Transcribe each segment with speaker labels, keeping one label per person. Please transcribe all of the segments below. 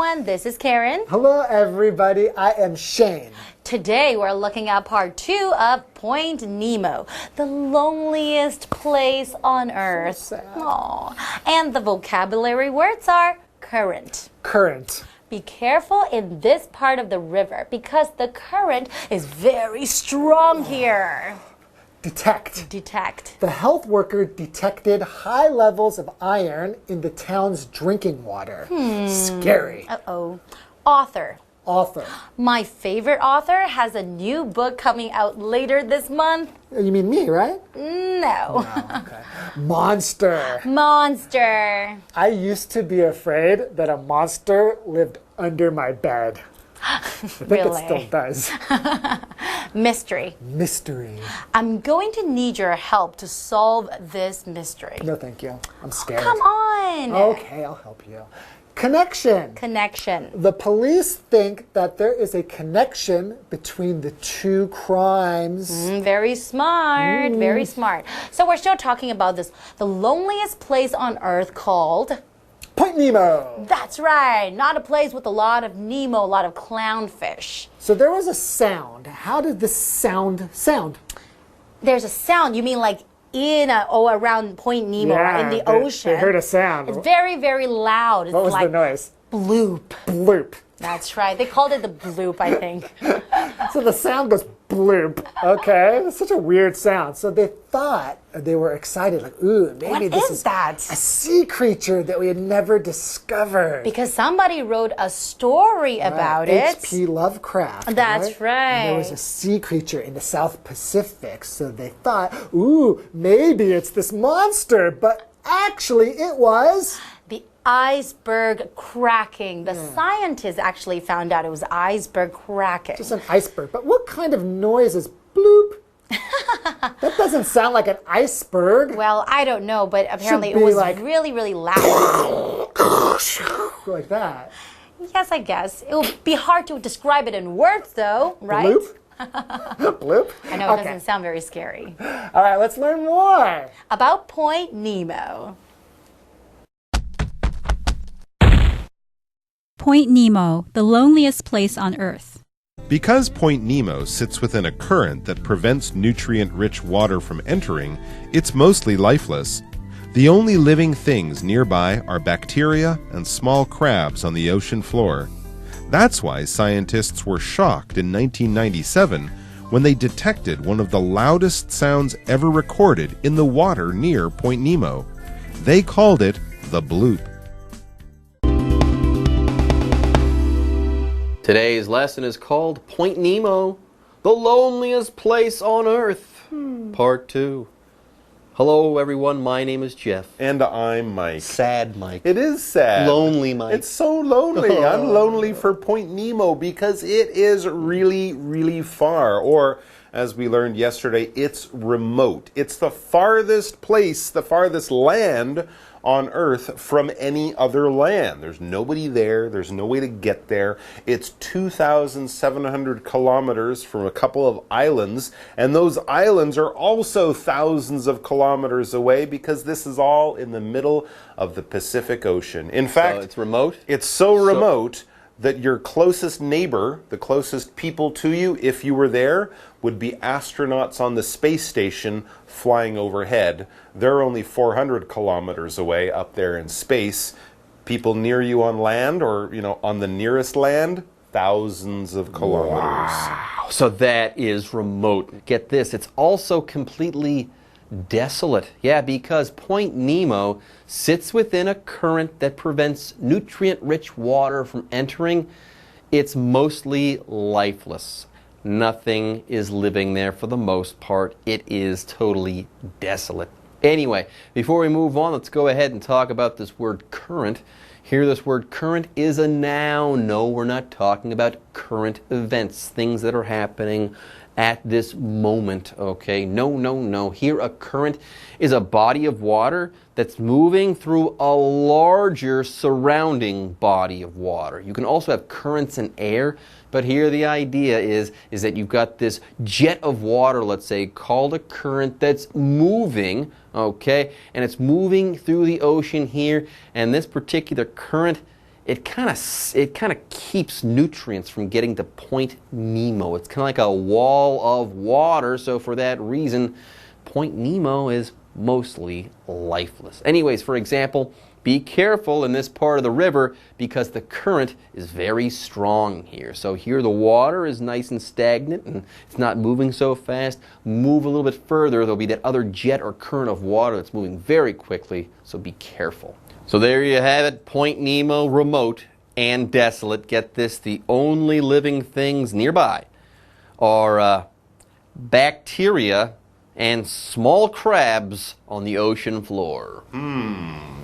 Speaker 1: everyone, this is Karen.
Speaker 2: Hello everybody, I am Shane.
Speaker 1: Today we're looking at part 2 of Point Nemo, the loneliest place on Earth.
Speaker 2: So sad.
Speaker 1: Aww. And the vocabulary words are current.
Speaker 2: Current.
Speaker 1: Be careful in this part of the river because the current is very strong here.
Speaker 2: Detect.
Speaker 1: Detect.
Speaker 2: The health worker detected high levels of iron in the town's drinking water. Scary.
Speaker 1: Uh-oh. Author.
Speaker 2: Author.
Speaker 1: My favorite author has a new book coming out later this month.
Speaker 2: You mean me, right?
Speaker 1: No.
Speaker 2: Oh, okay. Monster.
Speaker 1: Monster.
Speaker 2: I used to be afraid that a monster lived under my bed. I think
Speaker 1: Really?
Speaker 2: it still does.
Speaker 1: Mystery.
Speaker 2: Mystery.
Speaker 1: I'm going to need your help to solve this mystery.
Speaker 2: No, thank you. I'm scared.
Speaker 1: Come on.
Speaker 2: Okay, I'll help you. Connection.
Speaker 1: Connection.
Speaker 2: The police think that there is a connection between the two crimes.
Speaker 1: Very smart. Very smart. So we're still talking about this, the loneliest place on Earth called...
Speaker 2: Point Nemo.
Speaker 1: That's right. Not a place with a lot of Nemo, a lot of clownfish.
Speaker 2: So there was a sound. How did this sound?
Speaker 1: There's a sound. You mean like around Point Nemo, right? In the ocean.
Speaker 2: They heard a sound.
Speaker 1: It's very, very loud. It's
Speaker 2: What was
Speaker 1: like
Speaker 2: the noise?
Speaker 1: bloop.
Speaker 2: Bloop.
Speaker 1: That's right. They called it the bloop, I think.
Speaker 2: So the sound goes bloop. Okay, it's such a weird sound. So they thought, they were excited, like, ooh, maybe
Speaker 1: What
Speaker 2: this
Speaker 1: is that?
Speaker 2: a sea creature that we had never discovered.
Speaker 1: Because somebody wrote a story about it.
Speaker 2: H.P. Lovecraft.
Speaker 1: That's right.
Speaker 2: And there was a sea creature in the South Pacific, so they thought, ooh, maybe it's this monster, but actually it was...
Speaker 1: The iceberg cracking. The scientists actually found out it was iceberg cracking.
Speaker 2: Just an iceberg. But what kind of noise is bloop? That doesn't sound like an iceberg.
Speaker 1: Well, I don't know, but apparently it
Speaker 2: be
Speaker 1: was
Speaker 2: like-
Speaker 1: really, really loud.
Speaker 2: Like that.
Speaker 1: Yes, I guess. It would be hard to describe it in words, though, right?
Speaker 2: Bloop? Bloop?
Speaker 1: I know, it doesn't sound very scary.
Speaker 2: All right, let's learn more.
Speaker 1: About Point Nemo.
Speaker 3: Point Nemo, the loneliest place on Earth.
Speaker 4: Because Point Nemo sits within a current that prevents nutrient-rich water from entering, it's mostly lifeless. The only living things nearby are bacteria and small crabs on the ocean floor. That's why scientists were shocked in 1997 when they detected one of the loudest sounds ever recorded in the water near Point Nemo. They called it the bloop.
Speaker 5: Today's lesson is called Point Nemo, the loneliest place on Earth, Part 2. Hello everyone, my name is Jeff.
Speaker 4: And I'm Mike.
Speaker 5: Sad Mike.
Speaker 4: It is sad.
Speaker 5: Lonely Mike.
Speaker 4: It's so lonely. I'm lonely for Point Nemo because it is really, really far. Or, as we learned yesterday, it's remote. It's the farthest place, the farthest land on Earth from any other land. There's nobody there. There's no way to get there. It's 2,700 kilometers from a couple of islands, and those islands are also thousands of kilometers away because this is all in the middle of the Pacific Ocean. In fact,
Speaker 5: So it's remote?
Speaker 4: It's so remote that your closest neighbor, the closest people to you, if you were there, would be astronauts on the space station flying overhead. They're only 400 kilometers away up there in space. People near you on land or, on the nearest land, thousands of kilometers.
Speaker 5: Wow. So that is remote. Get this, it's also completely desolate. Yeah, because Point Nemo sits within a current that prevents nutrient-rich water from entering. It's mostly lifeless. Nothing is living there for the most part. It is totally desolate. Anyway, before we move on, let's go ahead and talk about this word current. Here, this word current is a noun. No, we're not talking about current events, things that are happening at this moment, okay? No. Here, a current is a body of water that's moving through a larger surrounding body of water. You can also have currents in air, but here the idea is that you've got this jet of water, let's say, called a current that's moving, okay? And it's moving through the ocean here, and this particular current it kind of keeps nutrients from getting to Point Nemo. It's kind of like a wall of water, so for that reason, Point Nemo is mostly lifeless. Anyways, for example, be careful in this part of the river because the current is very strong here. So here the water is nice and stagnant and it's not moving so fast. Move a little bit further, there'll be that other jet or current of water that's moving very quickly, so be careful. So there you have it, Point Nemo, remote and desolate. Get this, the only living things nearby are bacteria and small crabs on the ocean floor.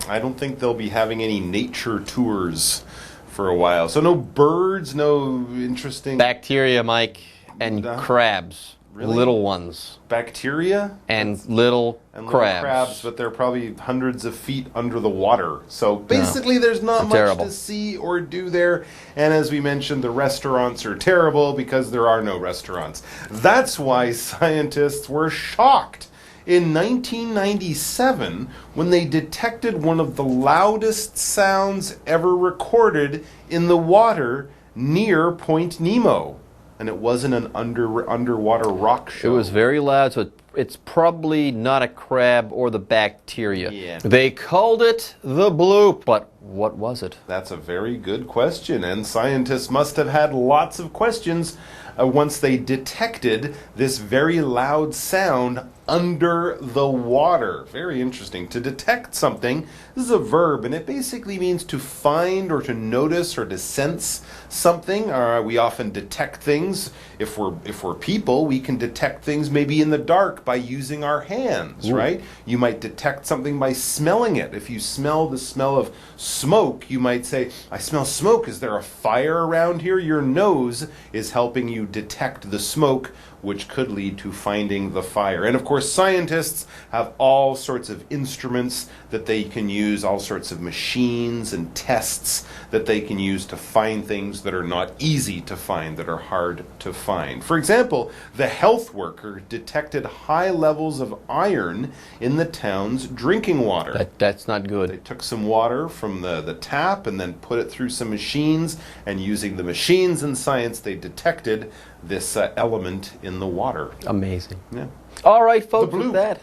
Speaker 4: I don't think they'll be having any nature tours for a while. So no birds, no interesting...
Speaker 5: Bacteria, Mike, and crabs.
Speaker 4: Really?
Speaker 5: Little ones.
Speaker 4: Bacteria?
Speaker 5: And little crabs.
Speaker 4: But they're probably hundreds of feet under the water. So basically there's not much to see or do there. And as we mentioned, the restaurants are terrible because there are no restaurants. That's why scientists were shocked in 1997 when they detected one of the loudest sounds ever recorded in the water near Point Nemo. And it wasn't an underwater rock show.
Speaker 5: It was very loud, so it's probably not a crab or the bacteria.
Speaker 4: Yeah.
Speaker 5: They called it the bloop, but what was it?
Speaker 4: That's a very good question, and scientists must have had lots of questions once they detected this very loud sound under the water. Very interesting. To detect something, this is a verb, and it basically means to find or to notice or to sense something. We often detect things. If we're people, we can detect things maybe in the dark by using our hands, right? You might detect something by smelling it. If you smell the smell of smoke, you might say, I smell smoke. Is there a fire around here? Your nose is helping you detect the smoke, which could lead to finding the fire. And of course, scientists have all sorts of instruments that they can use, all sorts of machines and tests that they can use to find things that are not easy to find, that are hard to find. For example, the health worker detected high levels of iron in the town's drinking water.
Speaker 5: That's not good.
Speaker 4: They took some water from the tap and then put it through some machines, and using the machines and science, they detected this element in the water.
Speaker 5: Amazing.
Speaker 4: Yeah.
Speaker 5: All right, folks,
Speaker 4: The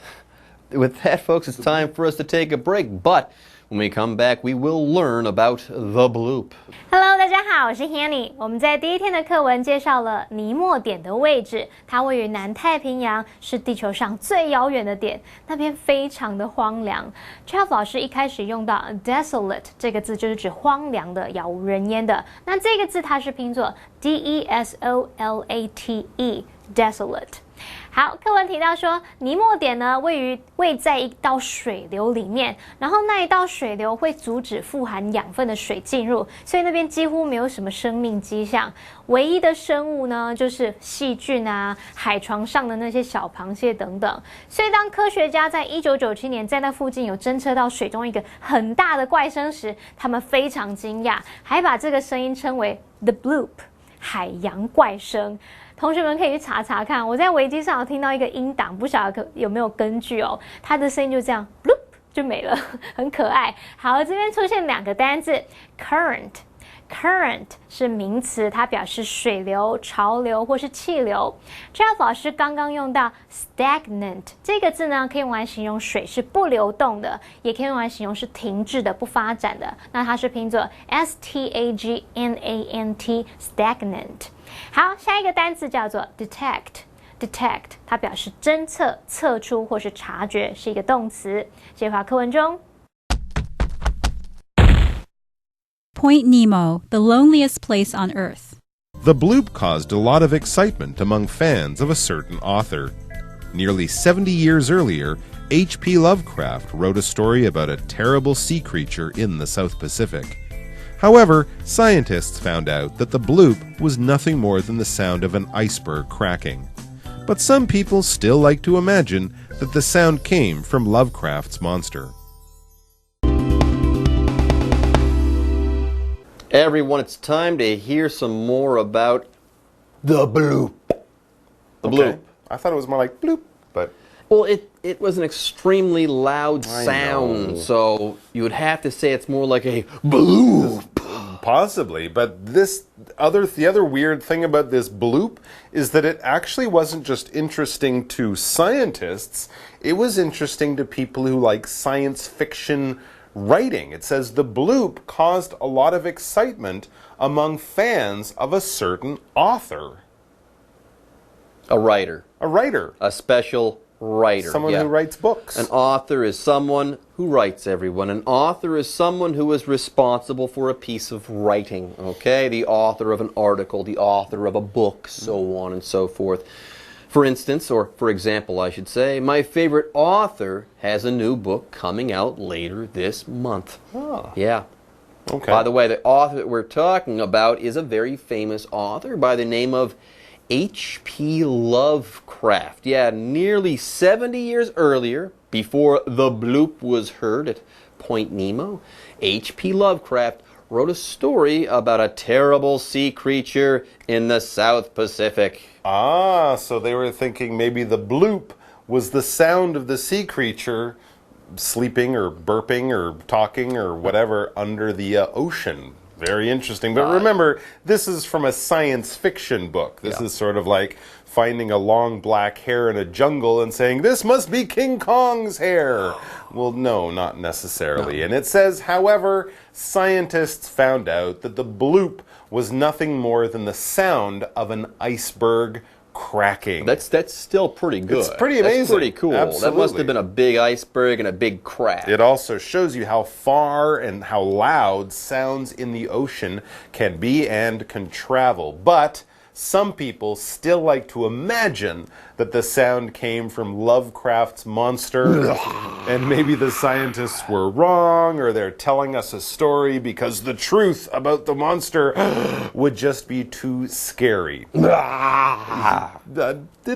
Speaker 5: with that, folks, it's time for us to take a break. But when we come back, we will learn about the bloop.
Speaker 1: Hello， 大家好，我是 Hanny。我们在第一天的课文介绍了尼莫点的位置，它位于南太平洋，是地球上最遥远的点，那边非常的荒凉。Jeff 老师一开始用到 desolate 这个字，就是指荒凉的、杳无人烟的。那这个字它是拼作 desolate。好，课文提到说，尼莫点呢位在一道水流里面，然后那一道水流会阻止富含养分的水进入，所以那边几乎没有什么生命迹象。唯一的生物呢，就是细菌啊、海床上的那些小螃蟹等等。所以当科学家在1997年在那附近有侦测到水中一个很大的怪声时，他们非常惊讶，还把这个声音称为 the bloop 海洋怪声。同学们可以去查查看，我在维基上有听到一个音档，不晓得有没有根据哦。它的声音就这样 bloop 就没了，很可爱。好，这边出现两个单字 current。current 是名词，它表示水流、潮流或是气流。Jeff 老师刚刚用到 stagnant 这个字呢，可以用来形容水是不流动的，也可以用来形容是停滞的、不发展的。那它是拼作 stagnant stagnant。好，下一个单词叫做 detect，它表示侦测、测出或是察觉，是一个动词。这句话课文中。
Speaker 3: Point Nemo, the loneliest place on Earth.
Speaker 4: The bloop caused a lot of excitement among fans of a certain author. Nearly 70 years earlier, H.P. Lovecraft wrote a story about a terrible sea creature in the South Pacific. However, scientists found out that the bloop was nothing more than the sound of an iceberg cracking. But some people still like to imagine that the sound came from Lovecraft's monster.
Speaker 5: Everyone, it's time to hear some more about the bloop. The bloop.
Speaker 4: I thought it was more like bloop, but...
Speaker 5: Well, it was an extremely loud sound, so you would have to say it's more like a bloop.
Speaker 4: Possibly, but the other weird thing about this bloop is that it actually wasn't just interesting to scientists, it was interesting to people who like science fiction writing. It says the bloop caused a lot of excitement among fans of a certain author.
Speaker 5: A writer.
Speaker 4: A writer.
Speaker 5: A special writer.
Speaker 4: Someone who writes books.
Speaker 5: An author is someone who writes, everyone. An author is someone who is responsible for a piece of writing, okay? The author of an article, the author of a book, so on and so forth. For instance, or for example, I should say, my favorite author has a new book coming out later this month.
Speaker 4: Oh.
Speaker 5: Yeah.
Speaker 4: Okay.
Speaker 5: By the way, the author that we're talking about is a very famous author by the name of H.P. Lovecraft. Yeah, nearly 70 years earlier, before the bloop was heard at Point Nemo, H.P. Lovecraft wrote a story about a terrible sea creature in the South Pacific.
Speaker 4: Ah, so they were thinking maybe the bloop was the sound of the sea creature sleeping or burping or talking or whatever under the ocean. Very interesting. But remember, this is from a science fiction book. This is sort of like finding a long black hair in a jungle and saying, this must be King Kong's hair. Well, no, not necessarily. No. And it says, however, scientists found out that the bloop was nothing more than the sound of an iceberg cracking.
Speaker 5: That's still pretty good.
Speaker 4: It's pretty amazing.
Speaker 5: That's pretty cool.
Speaker 4: Absolutely.
Speaker 5: That must have been a big iceberg and a big crack.
Speaker 4: It also shows you how far and how loud sounds in the ocean can be and can travel. But some people still like to imagine that the sound came from Lovecraft's monster, and maybe the scientists were wrong, or they're telling us a story because the truth about the monster would just be too scary. That'd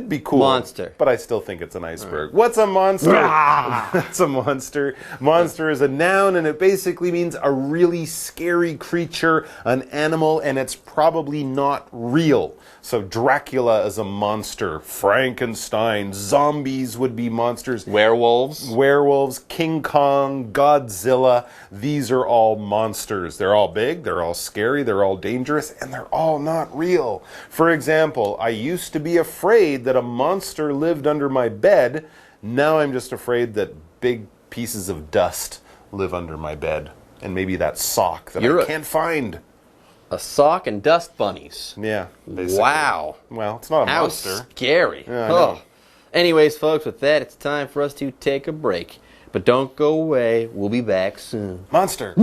Speaker 4: be cool.
Speaker 5: Monster.
Speaker 4: But I still think it's an iceberg. What's a monster? That's a monster. Monster is a noun, and it basically means a really scary creature, an animal, and it's probably not real. So Dracula is a monster. Frankenstein. Zombies would be monsters.
Speaker 5: Werewolves.
Speaker 4: King Kong. Godzilla. These are all monsters. They're all big. They're all scary. They're all dangerous. And they're all not real. For example, I used to be afraid that a monster lived under my bed. Now I'm just afraid that big pieces of dust live under my bed. And maybe that sock that I can't find.
Speaker 5: A sock and dust bunnies.
Speaker 4: Yeah. Basically.
Speaker 5: Wow.
Speaker 4: Well, it's not a monster.
Speaker 5: How scary.
Speaker 4: Yeah, I know.
Speaker 5: Anyways, folks, with that, it's time for us to take a break. But don't go away. We'll be back soon.
Speaker 4: Monster.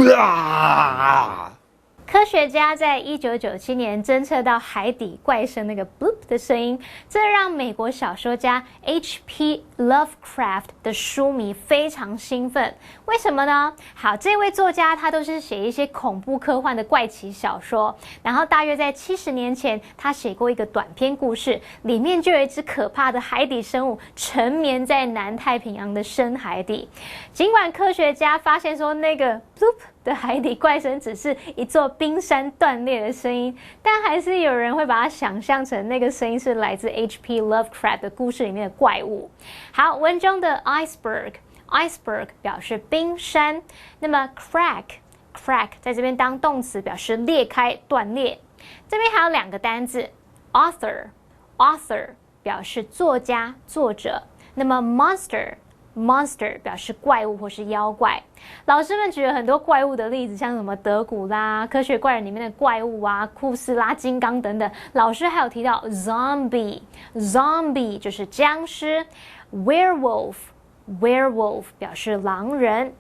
Speaker 1: 科学家在1997年侦测到海底怪声那个 bloop 的声音，这让美国小说家 H.P. Lovecraft 的书迷非常兴奋。为什么呢？好，这位作家他都是写一些恐怖科幻的怪奇小说，然后大约在70年前，他写过一个短篇故事，里面就有一只可怕的海底生物沉眠在南太平洋的深海底。尽管科学家发现说那个 bloop 的海底怪声只是一座冰山断裂的声音，但还是有人会把它想象成那个声音是来自 H.P. Lovecraft 的故事里面的怪物。好，文中的 iceberg 表示冰山，那么 crack 在这边当动词表示裂开断裂。这边还有两个单字 author 表示作家作者，那么 monster 表示怪物或是妖怪。老师们举了很多怪物的例子，像什么德古拉、科学怪人里面的怪物啊、库斯拉、金刚等等。老师还有提到 zombie 就是僵尸， werewolf 表示狼人。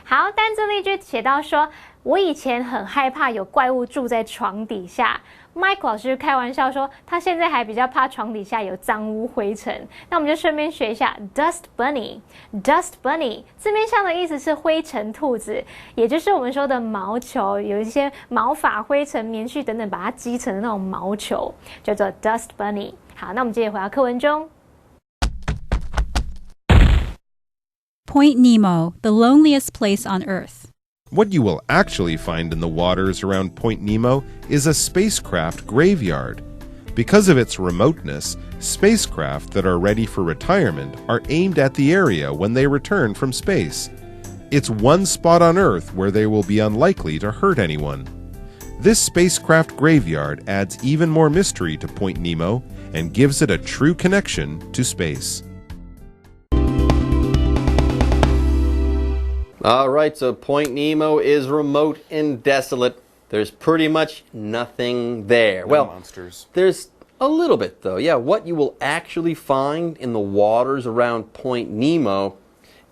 Speaker 1: 好，单字例句写到说，我以前很害怕有怪物住在床底下。Mike 老师开玩笑说，他现在还比较怕床底下有脏污灰尘。那我们就顺便学一下 dust bunny 字面上的意思是灰尘兔子，也就是我们说的毛球，有一些毛发、灰尘、棉絮等等，把它积成的那种毛球，叫做 dust bunny。好，那我们接着回到课文中。
Speaker 3: Point Nemo, the loneliest place on Earth.
Speaker 4: What you will actually find in the waters around Point Nemo is a spacecraft graveyard. Because of its remoteness, spacecraft that are ready for retirement are aimed at the area when they return from space. It's one spot on Earth where they will be unlikely to hurt anyone. This spacecraft graveyard adds even more mystery to Point Nemo and gives it a true connection to space.
Speaker 5: All right, so Point Nemo is remote and desolate. There's pretty much nothing there.
Speaker 4: No monsters.
Speaker 5: There's a little bit, though. Yeah, what you will actually find in the waters around Point Nemo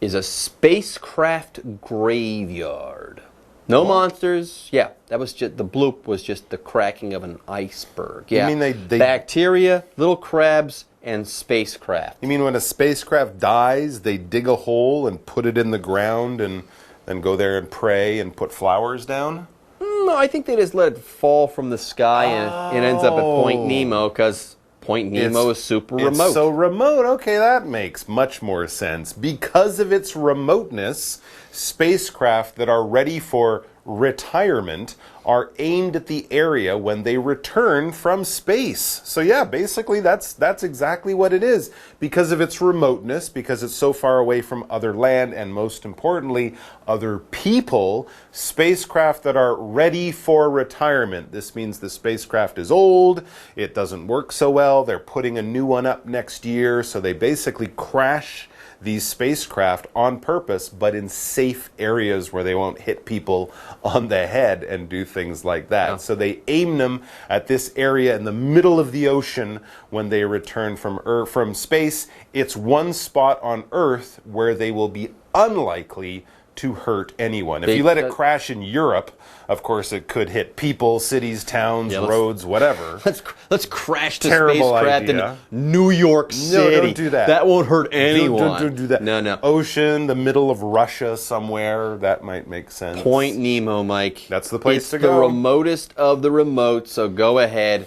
Speaker 5: is a spacecraft graveyard. No monsters. Yeah, that was just the bloop was just the cracking of an iceberg. Yeah,
Speaker 4: You mean they
Speaker 5: bacteria, little crabs, and spacecraft.
Speaker 4: You mean when a spacecraft dies, they dig a hole and put it in the ground and then go there and pray and put flowers down?
Speaker 5: No, I think they just let it fall from the sky and it ends up at Point Nemo because Point Nemo is super remote.
Speaker 4: It's so remote. Okay, that makes much more sense. Because of its remoteness, spacecraft that are ready for retirement are aimed at the area when they return from space. So yeah, basically that's exactly what it is. Because of its remoteness, because it's so far away from other land and most importantly, other people, spacecraft that are ready for retirement. This means the spacecraft is old, it doesn't work so well, they're putting a new one up next year, so they basically crash these spacecraft on purpose, but in safe areas where they won't hit people on the head and do things like that.
Speaker 5: Yeah.
Speaker 4: So they aim them at this area in the middle of the ocean when they return from space. It's one spot on Earth where they will be unlikely to hurt anyone. If you let it crash in Europe, of course it could hit people, cities, towns, roads, whatever.
Speaker 5: Let's crash the
Speaker 4: Terrible
Speaker 5: spacecraft
Speaker 4: idea.
Speaker 5: in New York City.
Speaker 4: No, don't do that.
Speaker 5: That won't hurt anyone.
Speaker 4: Don't do that.
Speaker 5: No.
Speaker 4: Ocean, the middle of Russia somewhere, that might make sense.
Speaker 5: Point Nemo, Mike.
Speaker 4: That's the place
Speaker 5: it's
Speaker 4: to go.
Speaker 5: the remotest of the remote, so go ahead,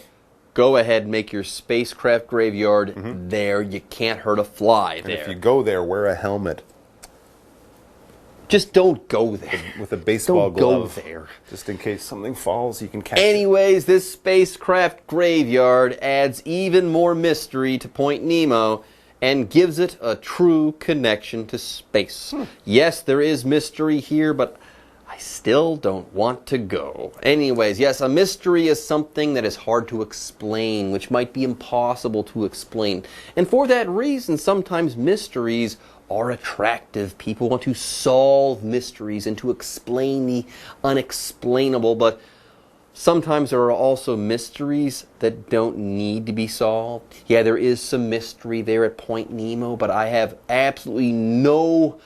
Speaker 5: make your spacecraft graveyard there. You can't hurt a fly there.
Speaker 4: And if you go there, wear a helmet.
Speaker 5: Just don't go there.
Speaker 4: With a baseball glove.
Speaker 5: Don't go there.
Speaker 4: Just in case something falls, you can catch it.
Speaker 5: Anyways, this spacecraft graveyard adds even more mystery to Point Nemo and gives it a true connection to space. Yes, there is mystery here, but I still don't want to go. Anyways, yes, a mystery is something that is hard to explain, which might be impossible to explain. And for that reason, sometimes mysteries are attractive. People want to solve mysteries and to explain the unexplainable, but sometimes there are also mysteries that don't need to be solved. Yeah, there is some mystery there at Point Nemo, but I have absolutely no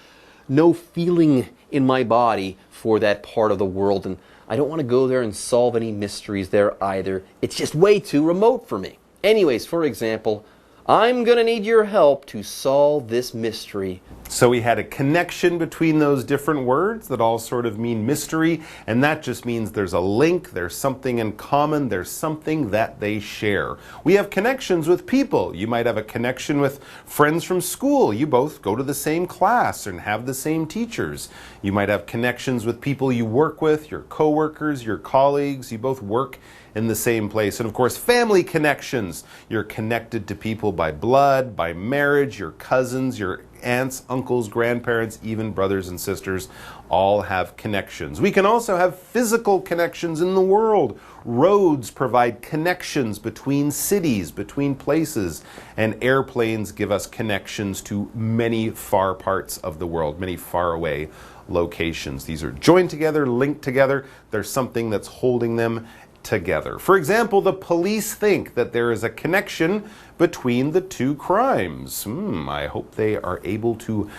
Speaker 5: feeling in my body for that part of the world, and I don't want to go there and solve any mysteries there either. It's just way too remote for me. Anyways, for example, I'm going to need your help to solve this mystery.
Speaker 4: So we had a connection between those different words that all sort of mean mystery, and that just means there's a link, there's something in common, there's something that they share. We have connections with people. You might have a connection with friends from school. You both go to the same class and have the same teachers. You might have connections with people you work with, your coworkers, your colleagues. You both work in the same place. And of course, family connections. You're connected to people by blood, by marriage, your cousins, your aunts, uncles, grandparents, even brothers and sisters all have connections. We can also have physical connections in the world. Roads provide connections between cities, between places, and airplanes give us connections to many far parts of the world, many far away locations. These are joined together, linked together. There's something that's holding them together. For example, the police think that there is a connection between the two crimes. I hope they are able to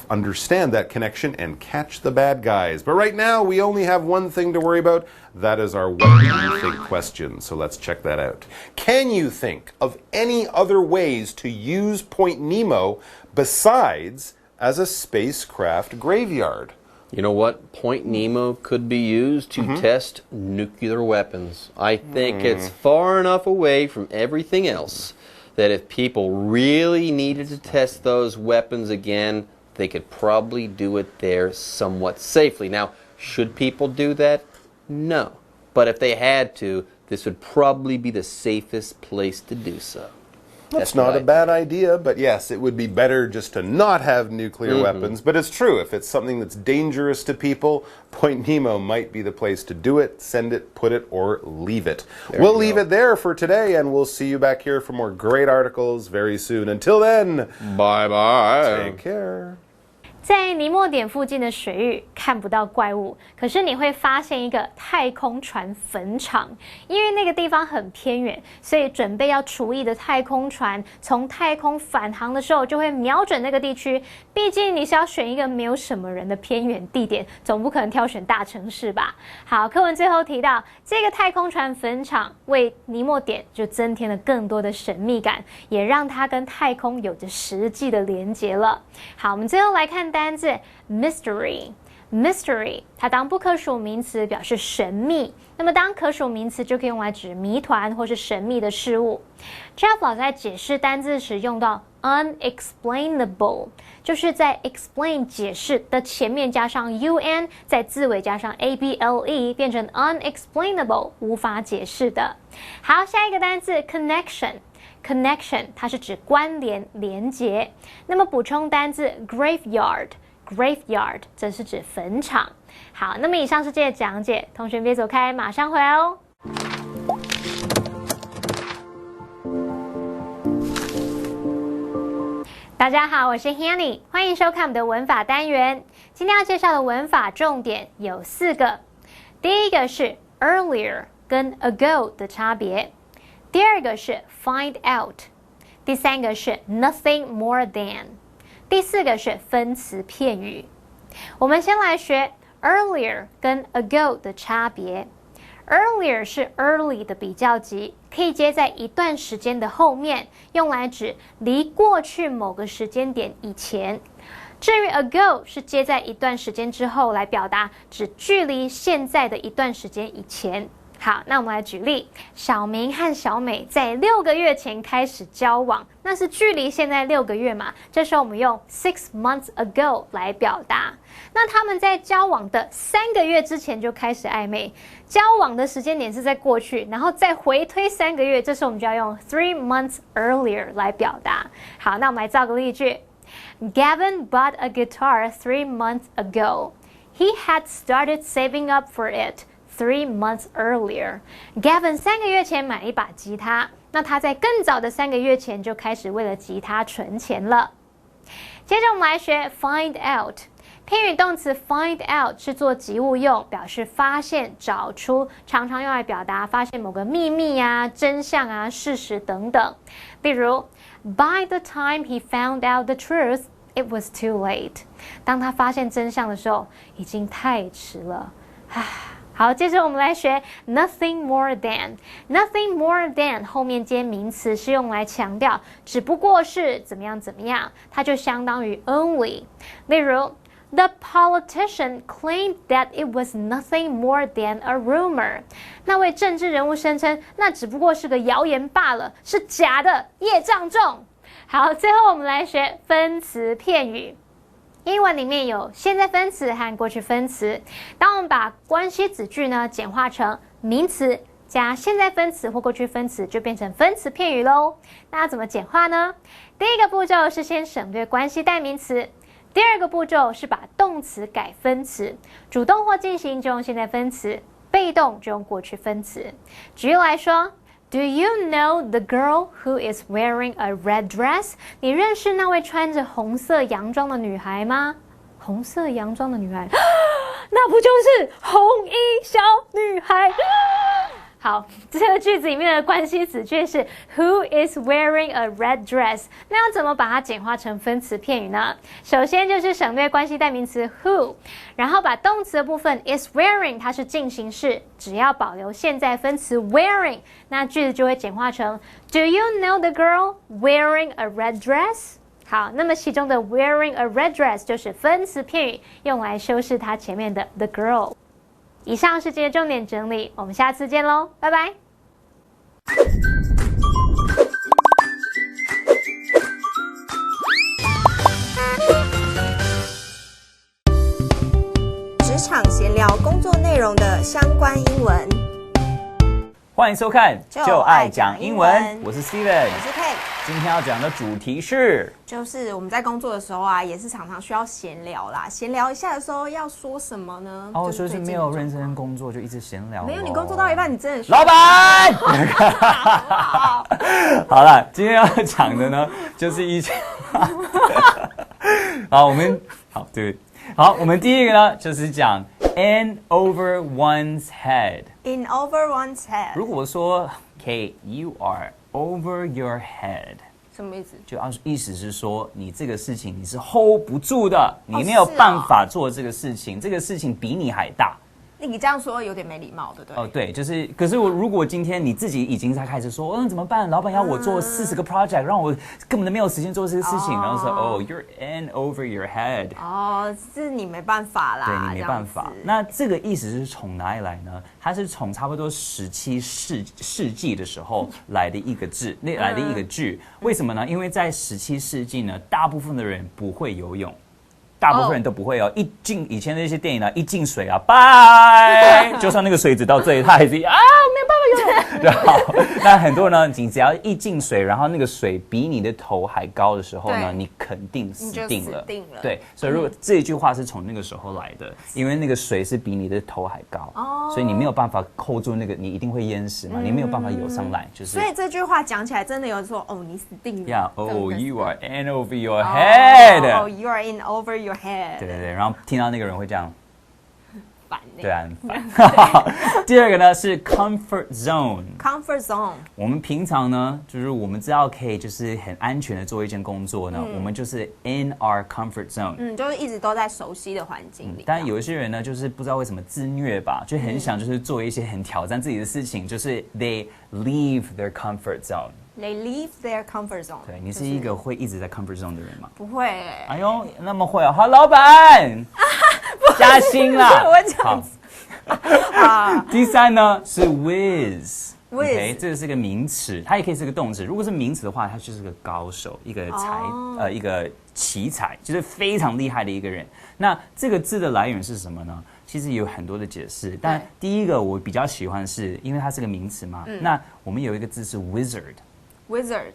Speaker 4: understand that connection and catch the bad guys. But right now, we only have one thing to worry about. That is our what do you think question. So let's check that out. Can you think of any other ways to use Point Nemo besides as a spacecraft graveyard?
Speaker 5: You know what? Point Nemo could be used to test nuclear weapons. I think it's far enough away from everything else that if people really needed to test those weapons again, they could probably do it there somewhat safely. Now, should people do that? No. But if they had to, this would probably be the safest place to do so.
Speaker 4: That's not a bad idea, but yes, it would be better just to not have nuclear weapons. But it's true, if it's something that's dangerous to people, Point Nemo might be the place to do it, send it, put it, or leave it. We'll leave it there for today, and we'll see you back here for more great articles very soon. Until then,
Speaker 5: bye-bye.
Speaker 4: Take care.
Speaker 1: 在尼莫点附近的水域看不到怪物，可是你会发现一个太空船坟场。因为那个地方很偏远，所以准备要除役的太空船从太空返航的时候就会瞄准那个地区。毕竟你是要选一个没有什么人的偏远地点，总不可能挑选大城市吧。好，课文最后提到这个太空船坟场为尼莫点就增添了更多的神秘感，也让它跟太空有着实际的连结了。好，我们最后来看单字 mystery。mystery 它当不可数名词表示神秘，那么当可数名词就可以用来指谜团或是神秘的事物。Jeff 老师在解释单字时用到 unexplainable， 就是在 explain 解释的前面加上 un， 在字尾加上 able， 变成 unexplainable 无法解释的。好，下一个单字 connection。connection 它是指关联连结，那么补充单字 graveyard 则是指坟场。好，那么以上是这些讲解，同学别走开，马上回来哦。大家好，我是 Hanny， 欢迎收看我们的文法单元。今天要介绍的文法重点有4个，第一个是 earlier 跟 ago 的差别。第2个是 find out， 第3个是 nothing more than， 第4个是分词片语。我们先来学 earlier 跟 ago 的差别。earlier 是 early 的比较级，可以接在一段时间的后面，用来指离过去某个时间点以前。至于 ago 是接在一段时间之后，来表达指距离现在的一段时间以前。好，那我们来举例，小明和小美在6个月前开始交往，那是距离现在6个月嘛，这时候我们用 6 months ago 来表达。那他们在交往的3个月之前就开始暧昧，交往的时间点是在过去，然后再回推3个月，这时候我们就要用 3 months earlier 来表达。好，那我们来造个例句。Gavin bought a guitar 3 months ago. He had started saving up for it 3 months earlier. Gavin 3个月前买了一把吉他，那他在更早的3个月前就开始为了吉他存钱了。接着我们来学 find out。偏语动词 find out 是做及物用，表示发现、找出，常常用来表达发现某个秘密啊、真相啊、事实等等。例如 By the time he found out the truth, it was too late. 当他发现真相的时候，已经太迟了。好，接着我们来学 nothing more than。nothing more than 后面接名词是用来强调只不过是怎么样怎么样，它就相当于 only。例如 The politician claimed that it was nothing more than a rumor. 那位政治人物声称那只不过是个谣言罢了，是假的，业障重。好，最后我们来学分词片语。英文里面有现在分词和过去分词，当我们把关系子句呢简化成名词加现在分词或过去分词，就变成分词片语咯。那要怎么简化呢？第一个步骤是先省略关系代名词，第2个步骤是把动词改分词，主动或进行就用现在分词，被动就用过去分词。举例来说，Do you know the girl who is wearing a red dress? 你认识那位穿着红色洋装的女孩吗？红色洋装的女孩，那不就是红衣小女孩？好，这个句子里面的关系子句是 Who is wearing a red dress？ 那要怎么把它简化成分词片语呢？首先就是省略关系代名词 who， 然后把动词的部分 is wearing 它是进行式，只要保留现在分词 wearing， 那句子就会简化成 Do you know the girl wearing a red dress？ 好，那么其中的 wearing a red dress 就是分词片语，用来修饰它前面的 the girl。以上是这些重点整理，我们下次见喽，拜拜。
Speaker 6: 职场闲聊工作内容的相关英文。欢迎收看
Speaker 7: 就爱讲英文
Speaker 6: 我是 Steven，
Speaker 7: 我是 Kate。
Speaker 6: 今天要讲的主题是，
Speaker 7: 就是我们在工作的时候啊，也是常常需要闲聊啦。闲聊一下的时候要说什么呢？
Speaker 6: 哦，
Speaker 7: 就
Speaker 6: 所以是没有认真工作就一直闲聊。
Speaker 7: 没有，你工作到一半，你真的需要
Speaker 6: 老板。好了，今天要讲的呢，就是一些。好，我们第一个呢，就是讲 in over one's head。
Speaker 7: In over one's head。
Speaker 6: 如果说 Kate, you are over your head，
Speaker 7: 什么意思？
Speaker 6: 就意思是说，你这个事情你是 hold 不住的，你没有办法做这个事情，这个事情比你还大。
Speaker 7: 你这样说有点没礼貌，对不对？
Speaker 6: 哦，对，就是，可是如果今天你自己已经在开始说，怎么办？老板要我做40个 project，让我根本都没有时间做这个事情，然后说，you're in over your head。
Speaker 7: 是你没办法啦。
Speaker 6: 对，你没办法。那这个意思是从哪里来呢？它是从差不多17世纪的时候来的一个字，来的一个句。为什么呢？因为在17世纪呢，大部分的人不会游泳。大部分人都不会以前那些电影呢，一进水啊，拜，就算那个水只到这里，他还是没有办法游泳。对，好，那很多呢，你只要一进水，然后那个水比你的头还高的时候呢，你肯定死定了。对，所以如果这句话是从那个时候来的，因为那个水是比你的头还高，所以你没有办法 hold 住那个，你一定会淹死嘛，你没有办法游上来，就是。
Speaker 7: 所以这句话讲起来真的有说，你死定了。
Speaker 6: You are in over your head。You
Speaker 7: are in over your head。
Speaker 6: 对，然后听到那个人会这样，
Speaker 7: 烦。
Speaker 6: 对啊，很烦。第二个呢是 comfort zone。comfort
Speaker 7: zone。
Speaker 6: 我们平常呢，就是我们知道可以就是很安全的做一件工作呢，我们就是 in our comfort zone。
Speaker 7: 就是一直都在熟悉的环境里。
Speaker 6: 但有一些人呢，就是不知道为什么自虐吧，就很想就是做一些很挑战自己的事情，就是 they leave their comfort zone。They
Speaker 7: leave their comfort zone。
Speaker 6: 对，你是一个会一直在 comfort zone 的人吗？
Speaker 7: 不会。
Speaker 6: 哎呦，那么会好，老板，加薪啦。
Speaker 7: 我这样子。
Speaker 6: 第三呢是 whiz。OK， 这个是个名词，它也可以是个动词。如果是名词的话，它就是个高手，一个一个奇才，就是非常厉害的一个人。那这个字的来源是什么呢？其实有很多的解释，但第一个我比较喜欢是因为它是个名词嘛。那我们有一个字是 wizard。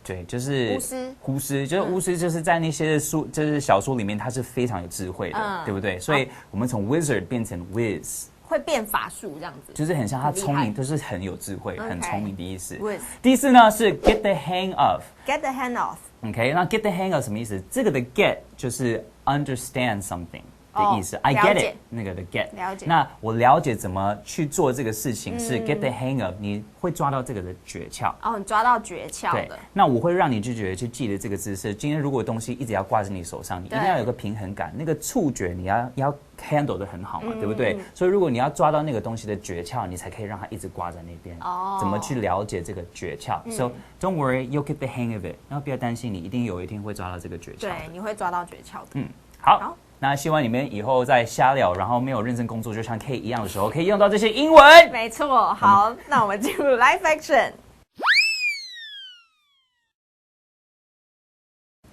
Speaker 6: 对，就是巫师，就是巫师，就是在那些就是小说里面，他是非常有智慧的，对不对？所以我们从 wizard 变成 whiz，
Speaker 7: 会变法术这样子，
Speaker 6: 就是很像他聪明，就是很有智慧，很聪明的意思。
Speaker 7: 第
Speaker 6: 四呢是 get the hang of。get
Speaker 7: the hang of。OK，
Speaker 6: 那 get the hang of 什么意思？这个的 get 就是 understand something。的意思 I get it， 那个的 get。
Speaker 7: 了解。
Speaker 6: 那我了解怎么去做这个事情是 get the hang of， 你会抓到这个的诀窍。
Speaker 7: 你抓到诀窍的。
Speaker 6: 对，那我会让你去记得这个字是，今天如果东西一直要挂在你手上，你一定要有个平衡感，那个触觉你要 handle 得很好嘛，对不对？所以如果你要抓到那个东西的诀窍，你才可以让它一直挂在那边。怎么去了解这个诀窍？So don't worry, you'll get the hang of it。然后不要担心，你一定有一天会抓到这个诀窍。
Speaker 7: 对，你会抓到诀窍的。
Speaker 6: 好。那希望你们以后在瞎聊，然后没有认真工作，就像 K 一样的时候，可以用到这些英文。
Speaker 7: 没错，好，那我们进入 Live Action。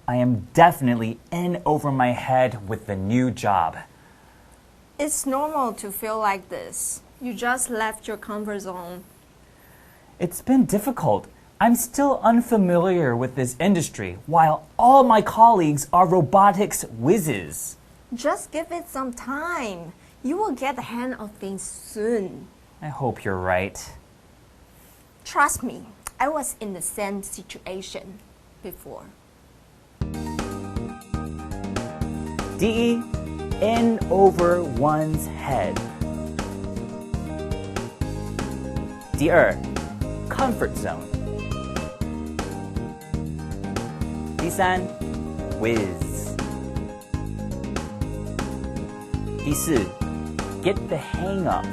Speaker 6: I am definitely in over my head with the new job.
Speaker 7: It's normal to feel like this. You just left your comfort zone.
Speaker 6: It's been difficult. I'm still unfamiliar with this industry, while all my colleagues are robotics whizzes.
Speaker 7: Just give it some time. You will get the hang of things soon.
Speaker 6: I hope you're right.
Speaker 7: Trust me, I was in the same situation before.
Speaker 6: 第一 in over one's head. 第二 comfort zone. 第三 whiz。第四 get the hang of。